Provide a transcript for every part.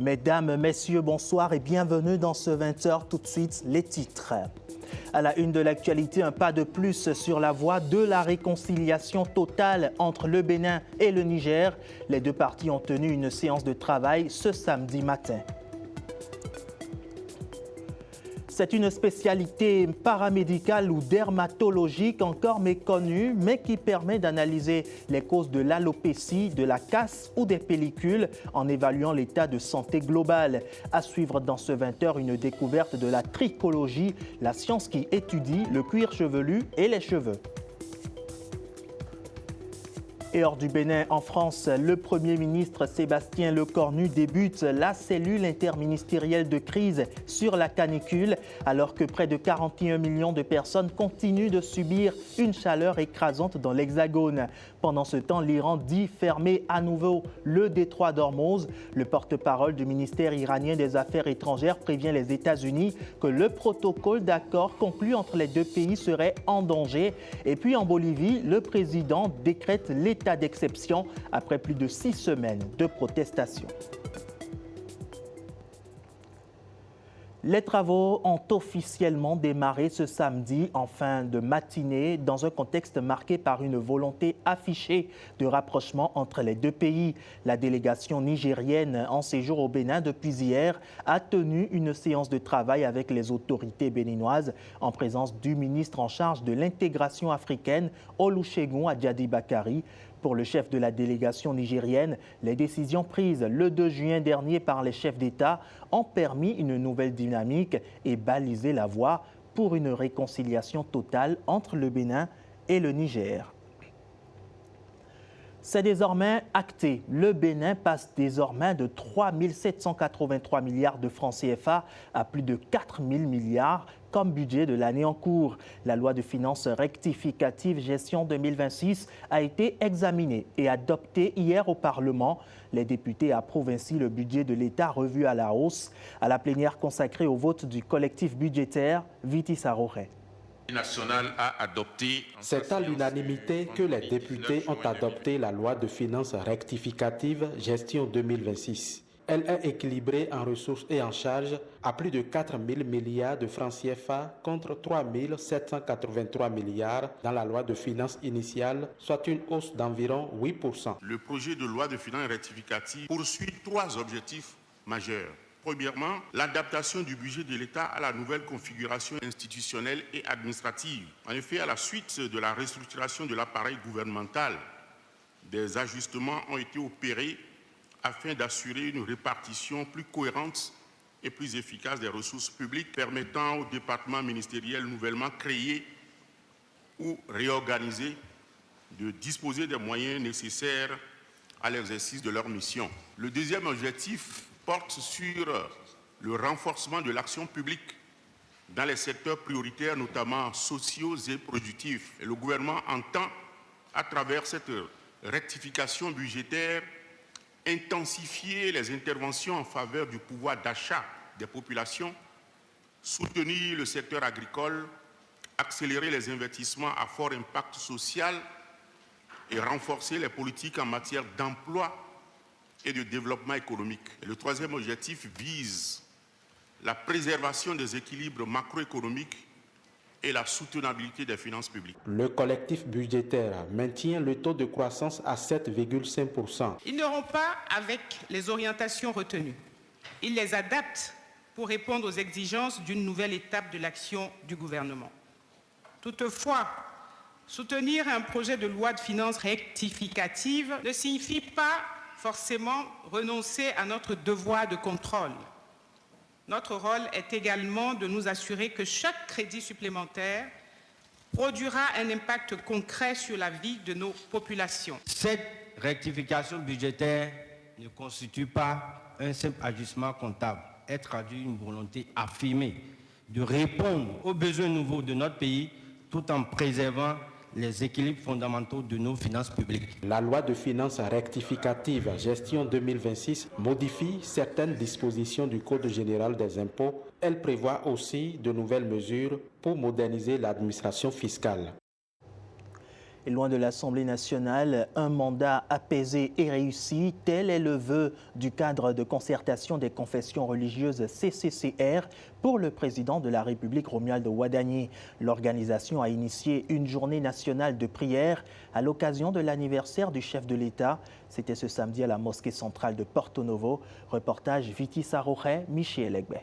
Mesdames, Messieurs, bonsoir et bienvenue dans ce 20h. Tout de suite, les titres. À la une de l'actualité, un pas de plus sur la voie de la réconciliation totale entre le Bénin et le Niger. Les deux parties ont tenu une séance de travail ce samedi matin. C'est une spécialité paramédicale ou dermatologique encore méconnue, mais qui permet d'analyser les causes de l'alopécie, de la casse ou des pellicules en évaluant l'état de santé global. À suivre dans ce 20h, une découverte de la trichologie, la science qui étudie le cuir chevelu et les cheveux. Et hors du Bénin, en France, le Premier ministre Sébastien Lecornu débute la cellule interministérielle de crise sur la canicule, alors que près de 41 millions de personnes continuent de subir une chaleur écrasante dans l'Hexagone. Pendant ce temps, l'Iran dit fermer à nouveau le détroit d'Ormuz. Le porte-parole du ministère iranien des Affaires étrangères prévient les États-Unis que le protocole d'accord conclu entre les deux pays serait en danger. Et puis en Bolivie, le président décrète l'état d'exception après plus de 6 semaines de protestation. Les travaux ont officiellement démarré ce samedi en fin de matinée dans un contexte marqué par une volonté affichée de rapprochement entre les deux pays. La délégation nigérienne en séjour au Bénin depuis hier a tenu une séance de travail avec les autorités béninoises en présence du ministre en charge de l'intégration africaine, Olusegun Adjadi Bakari. Pour le chef de la délégation nigérienne, les décisions prises le 2 juin dernier par les chefs d'État ont permis une nouvelle dynamique et balisé la voie pour une réconciliation totale entre le Bénin et le Niger. C'est désormais acté. Le Bénin passe désormais de 3 783 milliards de francs CFA à plus de 4 000 milliards comme budget de l'année en cours. La loi de finances rectificative gestion 2026 a été examinée et adoptée hier au Parlement. Les députés approuvent ainsi le budget de l'État revu à la hausse. À la plénière consacrée au vote du collectif budgétaire, Viti Saroré. C'est à l'unanimité que les députés ont adopté la loi de finances rectificative gestion 2026. Elle est équilibrée en ressources et en charges à plus de 4 000 milliards de francs CFA contre 3 783 milliards dans la loi de finances initiale, soit une hausse d'environ 8%. Le projet de loi de finances rectificative poursuit 3 objectifs majeurs. Premièrement, l'adaptation du budget de l'État à la nouvelle configuration institutionnelle et administrative. En effet, à la suite de la restructuration de l'appareil gouvernemental, des ajustements ont été opérés afin d'assurer une répartition plus cohérente et plus efficace des ressources publiques, permettant aux départements ministériels nouvellement créés ou réorganisés de disposer des moyens nécessaires à l'exercice de leur mission. Le deuxième objectif porte sur le renforcement de l'action publique dans les secteurs prioritaires, notamment sociaux et productifs. Et le gouvernement entend, à travers cette rectification budgétaire, intensifier les interventions en faveur du pouvoir d'achat des populations, soutenir le secteur agricole, accélérer les investissements à fort impact social et renforcer les politiques en matière d'emploi et de développement économique. Et le troisième objectif vise la préservation des équilibres macroéconomiques et la soutenabilité des finances publiques. Le collectif budgétaire maintient le taux de croissance à 7,5%. Ils ne rompent pas avec les orientations retenues. Ils les adaptent pour répondre aux exigences d'une nouvelle étape de l'action du gouvernement. Toutefois, soutenir un projet de loi de finances rectificative ne signifie pas forcément renoncer à notre devoir de contrôle. Notre rôle est également de nous assurer que chaque crédit supplémentaire produira un impact concret sur la vie de nos populations. Cette rectification budgétaire ne constitue pas un simple ajustement comptable. Elle traduit une volonté affirmée de répondre aux besoins nouveaux de notre pays tout en préservant les équilibres fondamentaux de nos finances publiques. La loi de finances rectificative gestion 2026 modifie certaines dispositions du Code général des impôts. Elle prévoit aussi de nouvelles mesures pour moderniser l'administration fiscale. Et loin de l'Assemblée nationale, un mandat apaisé et réussi, tel est le vœu du cadre de concertation des confessions religieuses CCCR pour le président de la République, Romuald Wadagni. L'organisation a initié une journée nationale de prière à l'occasion de l'anniversaire du chef de l'État. C'était ce samedi à la mosquée centrale de Porto Novo. Reportage Viti Saroche, Michel Egbe.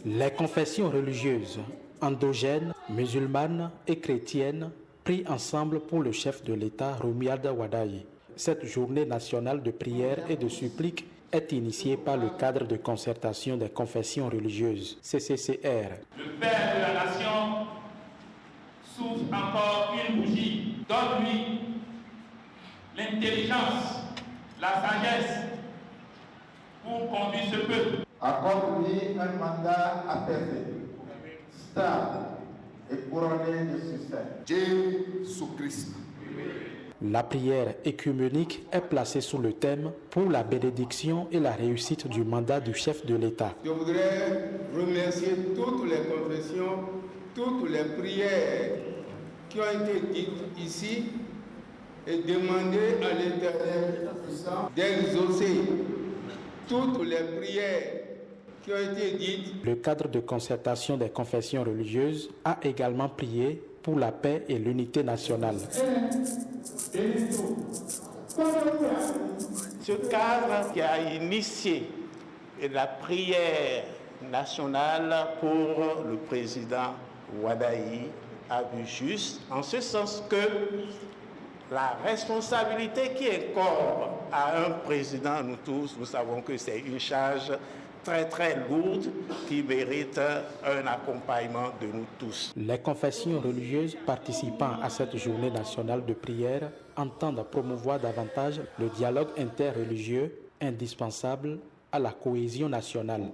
Les confessions religieuses endogènes, musulmanes et chrétiennes prient ensemble pour le chef de l'État Romuald Wadagni. Cette journée nationale de prière et de supplique est initiée par le cadre de concertation des confessions religieuses, CCCR. Le Père de la Nation souffle encore une bougie. Donne-lui l'intelligence, la sagesse pour conduire ce peuple. Accorde-lui un mandat apaisé, stable et couronné de succès. Jésus-Christ. La prière écuménique est placée sous le thème pour la bénédiction et la réussite du mandat du chef de l'État. Je voudrais remercier toutes les confessions, toutes les prières qui ont été dites ici et demander à l'Éternel puissant d'exaucer toutes les prières qui ont été dites. Le cadre de concertation des confessions religieuses a également prié pour la paix et l'unité nationale. Ce cadre qui a initié la prière nationale pour le président Wadagni a vu juste, en ce sens que la responsabilité qui incombe à un président, nous tous, nous savons que c'est une charge très très lourde qui mérite un accompagnement de nous tous. Les confessions religieuses participant à cette journée nationale de prière entendent promouvoir davantage le dialogue interreligieux indispensable à la cohésion nationale.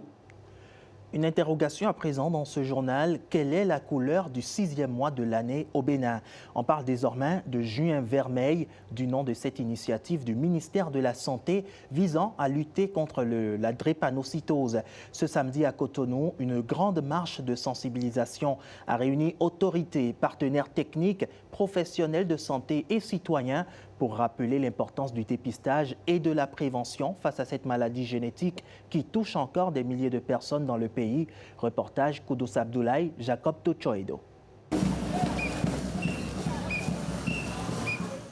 Une interrogation à présent dans ce journal. Quelle est la couleur du 6e mois de l'année au Bénin? On parle désormais de juin vermeil, du nom de cette initiative du ministère de la Santé visant à lutter contre la drépanocytose. Ce samedi à Cotonou, une grande marche de sensibilisation a réuni autorités, partenaires techniques, professionnels de santé et citoyens pour rappeler l'importance du dépistage et de la prévention face à cette maladie génétique qui touche encore des milliers de personnes dans le pays. Reportage Koudous Abdoulaye, Jacob Tochoedo.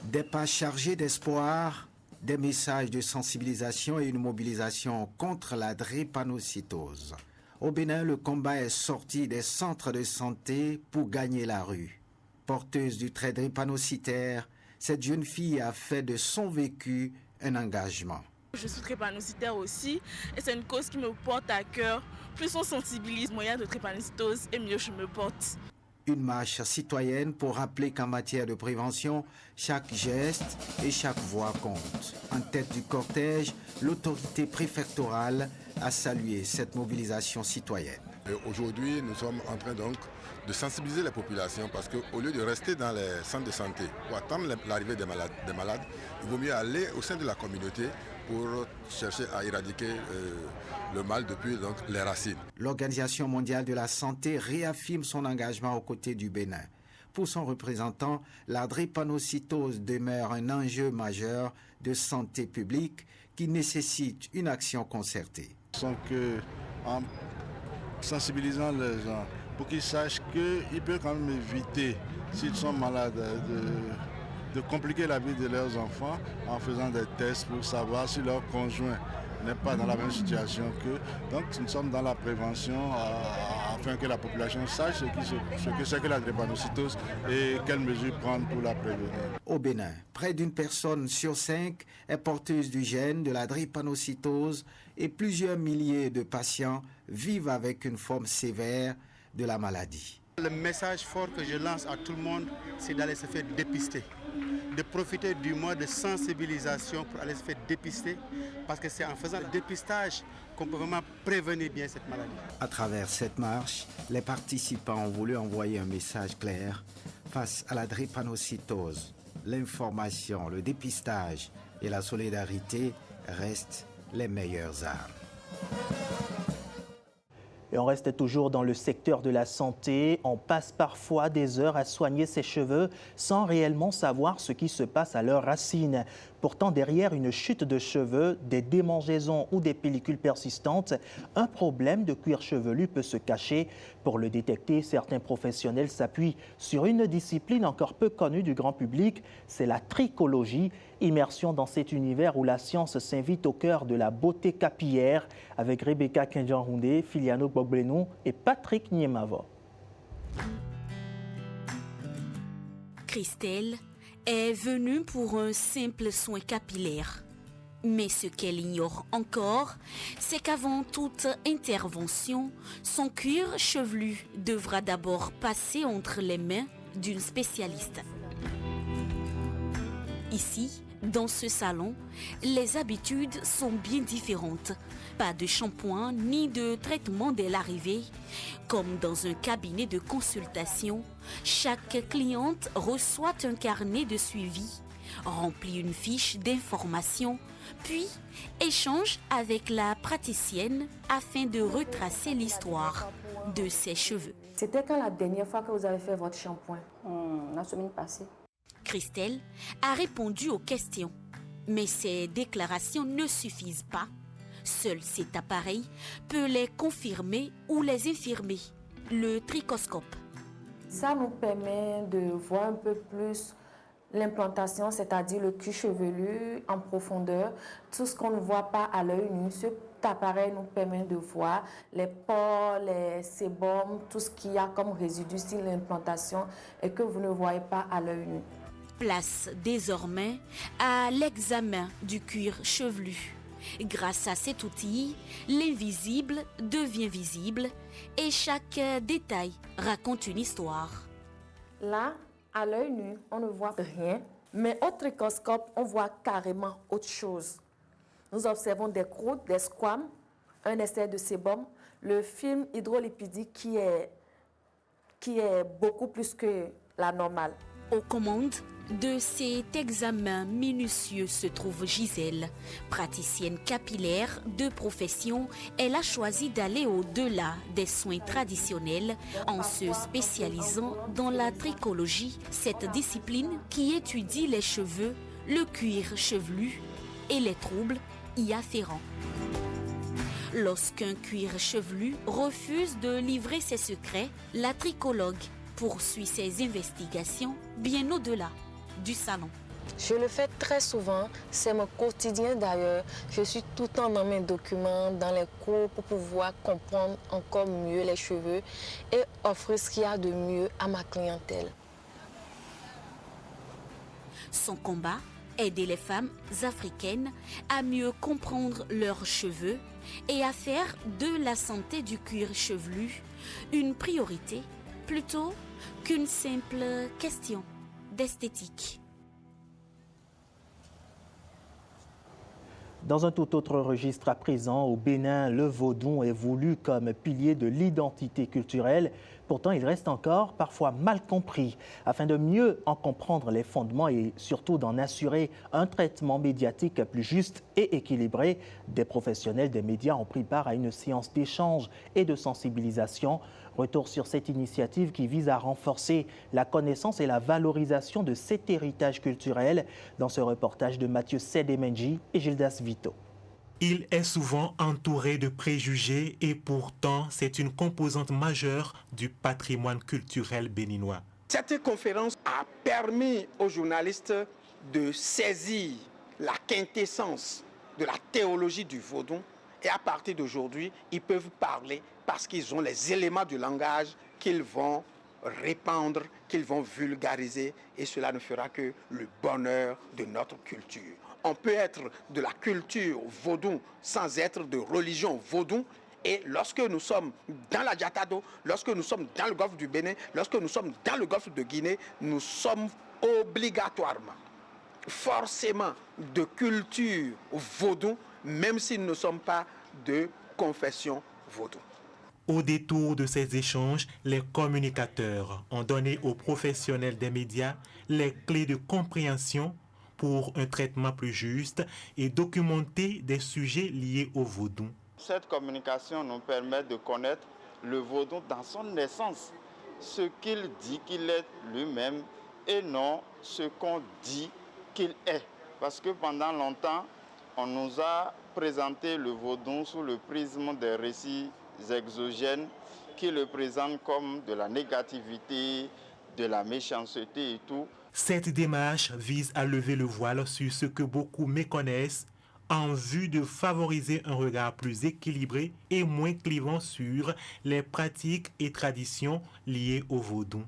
Des pas chargés d'espoir, des messages de sensibilisation et une mobilisation contre la drépanocytose. Au Bénin, le combat est sorti des centres de santé pour gagner la rue. Porteuse du trait drépanocytaire, cette jeune fille a fait de son vécu un engagement. Je suis drépanocytaire aussi et c'est une cause qui me porte à cœur. Plus on sensibilise moyen de drépanocytose et mieux je me porte. Une marche citoyenne pour rappeler qu'en matière de prévention, chaque geste et chaque voix compte. En tête du cortège, l'autorité préfectorale a salué cette mobilisation citoyenne. Aujourd'hui, nous sommes en train donc de sensibiliser les populations parce qu'au lieu de rester dans les centres de santé pour attendre l'arrivée des malades, il vaut mieux aller au sein de la communauté pour chercher à éradiquer le mal depuis donc, les racines. L'Organisation mondiale de la santé réaffirme son engagement aux côtés du Bénin. Pour son représentant, la drépanocytose demeure un enjeu majeur de santé publique qui nécessite une action concertée. En sensibilisant les gens pour qu'ils sachent qu'ils peuvent quand même éviter, s'ils sont malades, de compliquer la vie de leurs enfants en faisant des tests pour savoir si leur conjoint n'est pas dans la même situation qu'eux. Donc nous sommes dans la prévention afin que la population sache ce que c'est que la drépanocytose et quelles mesures prendre pour la prévenir. Au Bénin, près d'une personne sur 5 est porteuse du gène de la drépanocytose et plusieurs milliers de patients vivent avec une forme sévère de la maladie. Le message fort que je lance à tout le monde, c'est d'aller se faire dépister, de profiter du mois de sensibilisation pour aller se faire dépister, parce que c'est en faisant le dépistage qu'on peut vraiment prévenir bien cette maladie. À travers cette marche, les participants ont voulu envoyer un message clair face à la drépanocytose. L'information, le dépistage et la solidarité restent les meilleures armes. Et on reste toujours dans le secteur de la santé. On passe parfois des heures à soigner ses cheveux sans réellement savoir ce qui se passe à leurs racines. Pourtant, derrière une chute de cheveux, des démangeaisons ou des pellicules persistantes, un problème de cuir chevelu peut se cacher. Pour le détecter, certains professionnels s'appuient sur une discipline encore peu connue du grand public, c'est la trichologie. Immersion dans cet univers où la science s'invite au cœur de la beauté capillaire avec Rebecca Kenjanhoundé, Filiano Gbogbleno et Patrick Niemava. Christelle est venue pour un simple soin capillaire. Mais ce qu'elle ignore encore, c'est qu'avant toute intervention, son cuir chevelu devra d'abord passer entre les mains d'une spécialiste. Ici, dans ce salon, les habitudes sont bien différentes. Pas de shampoing ni de traitement dès l'arrivée. Comme dans un cabinet de consultation, chaque cliente reçoit un carnet de suivi, remplit une fiche d'information, puis échange avec la praticienne afin de retracer l'histoire de ses cheveux. C'était quand la dernière fois que vous avez fait votre shampoing? La semaine passée. Christelle a répondu aux questions, mais ces déclarations ne suffisent pas. Seul cet appareil peut les confirmer ou les infirmer, le trichoscope. Ça nous permet de voir un peu plus l'implantation, c'est-à-dire le cuir chevelu en profondeur, tout ce qu'on ne voit pas à l'œil nu. Cet appareil nous permet de voir les pores, les sébums, tout ce qu'il y a comme résidu sur l'implantation et que vous ne voyez pas à l'œil nu. Place désormais à l'examen du cuir chevelu. Grâce à cet outil, l'invisible devient visible et chaque détail raconte une histoire. Là, à l'œil nu, on ne voit rien, mais au trichoscope, on voit carrément autre chose. Nous observons des croûtes, des squames, un extrait de sébum, le film hydrolipidique qui est beaucoup plus que la normale. Aux commandes de cet examen minutieux se trouve Gisèle. Praticienne capillaire de profession, elle a choisi d'aller au-delà des soins traditionnels en se spécialisant dans la trichologie, cette discipline qui étudie les cheveux, le cuir chevelu et les troubles y afférents. Lorsqu'un cuir chevelu refuse de livrer ses secrets, la trichologue poursuit ses investigations bien au-delà du salon. Je le fais très souvent, c'est mon quotidien d'ailleurs. Je suis tout le temps dans mes documents, dans les cours pour pouvoir comprendre encore mieux les cheveux et offrir ce qu'il y a de mieux à ma clientèle. Son combat, aider les femmes africaines à mieux comprendre leurs cheveux et à faire de la santé du cuir chevelu une priorité plutôt qu'une simple question d'esthétique. Dans un tout autre registre à présent, au Bénin, le vaudou est voulu comme pilier de l'identité culturelle. Pourtant, il reste encore parfois mal compris. Afin de mieux en comprendre les fondements et surtout d'en assurer un traitement médiatique plus juste et équilibré, des professionnels des médias ont pris part à une séance d'échange et de sensibilisation. Retour sur cette initiative qui vise à renforcer la connaissance et la valorisation de cet héritage culturel dans ce reportage de Mathieu Sedemenji et Gildas Vito. Il est souvent entouré de préjugés et pourtant c'est une composante majeure du patrimoine culturel béninois. Cette conférence a permis aux journalistes de saisir la quintessence de la théologie du vaudou et à partir d'aujourd'hui, ils peuvent parler parce qu'ils ont les éléments du langage qu'ils vont répandre, qu'ils vont vulgariser et cela ne fera que le bonheur de notre culture. On peut être de la culture vaudou sans être de religion vaudou. Et lorsque nous sommes dans la Diatado, lorsque nous sommes dans le golfe du Bénin, lorsque nous sommes dans le golfe de Guinée, nous sommes obligatoirement, forcément de culture vaudou, même si nous ne sommes pas de confession vaudou. Au détour de ces échanges, les communicateurs ont donné aux professionnels des médias les clés de compréhension pour un traitement plus juste et documenter des sujets liés au vaudou. Cette communication nous permet de connaître le vaudou dans son essence, ce qu'il dit qu'il est lui-même et non ce qu'on dit qu'il est. Parce que pendant longtemps, on nous a présenté le vaudou sous le prisme des récits exogènes qui le présentent comme de la négativité, de la méchanceté et tout. Cette démarche vise à lever le voile sur ce que beaucoup méconnaissent en vue de favoriser un regard plus équilibré et moins clivant sur les pratiques et traditions liées au vaudou.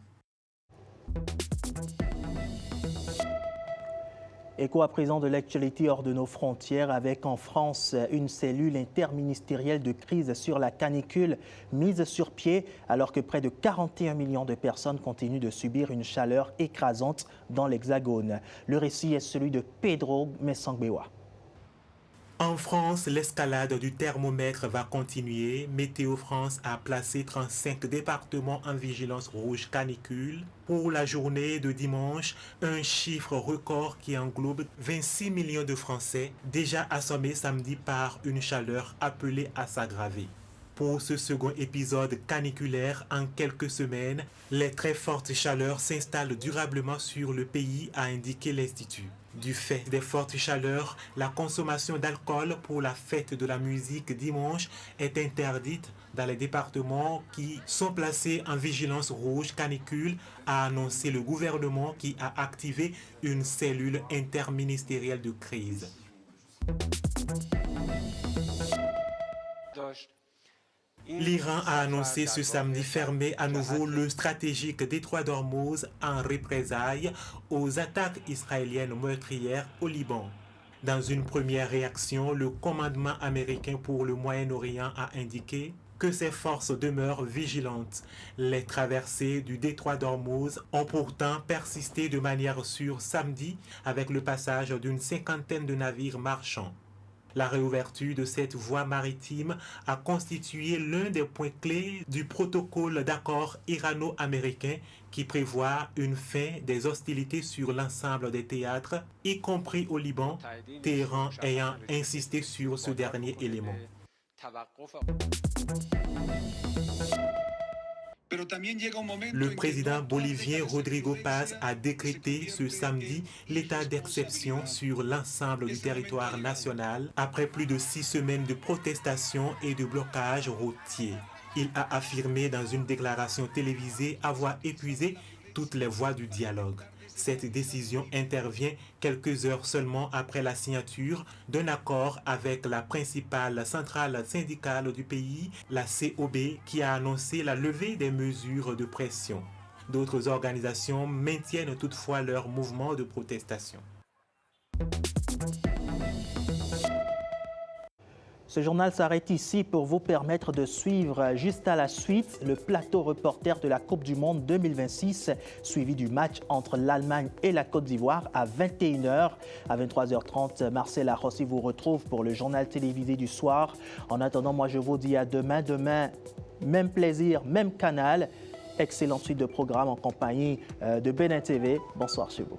Écho à présent de l'actualité hors de nos frontières avec en France une cellule interministérielle de crise sur la canicule mise sur pied alors que près de 41 millions de personnes continuent de subir une chaleur écrasante dans l'Hexagone. Le récit est celui de Pedro Messangbewa. En France, l'escalade du thermomètre va continuer. Météo France a placé 35 départements en vigilance rouge canicule. Pour la journée de dimanche, un chiffre record qui englobe 26 millions de Français, déjà assommés samedi par une chaleur appelée à s'aggraver. Pour ce second épisode caniculaire en quelques semaines, les très fortes chaleurs s'installent durablement sur le pays, a indiqué l'Institut. Du fait des fortes chaleurs, la consommation d'alcool pour la fête de la musique dimanche est interdite dans les départements qui sont placés en vigilance rouge canicule, a annoncé le gouvernement qui a activé une cellule interministérielle de crise. L'Iran a annoncé ce samedi fermer à nouveau le stratégique détroit d'Ormuz en représailles aux attaques israéliennes meurtrières au Liban. Dans une première réaction, le commandement américain pour le Moyen-Orient a indiqué que ses forces demeurent vigilantes. Les traversées du détroit d'Ormuz ont pourtant persisté de manière sûre samedi avec le passage d'une cinquantaine de navires marchands. La réouverture de cette voie maritime a constitué l'un des points clés du protocole d'accord irano-américain qui prévoit une fin des hostilités sur l'ensemble des théâtres, y compris au Liban, Téhéran ayant insisté sur ce dernier élément. Le président bolivien Rodrigo Paz a décrété ce samedi l'état d'exception sur l'ensemble du territoire national après plus de 6 semaines de protestations et de blocages routiers. Il a affirmé dans une déclaration télévisée avoir épuisé toutes les voies du dialogue. Cette décision intervient quelques heures seulement après la signature d'un accord avec la principale centrale syndicale du pays, la COB, qui a annoncé la levée des mesures de pression. D'autres organisations maintiennent toutefois leur mouvement de protestation. Ce journal s'arrête ici pour vous permettre de suivre juste à la suite le plateau reporter de la Coupe du Monde 2026, suivi du match entre l'Allemagne et la Côte d'Ivoire à 21h. À 23h30, Marcel Arrossi vous retrouve pour le journal télévisé du soir. En attendant, moi je vous dis à demain. Demain, même plaisir, même canal. Excellente suite de programmes en compagnie de Bénin TV. Bonsoir chez vous.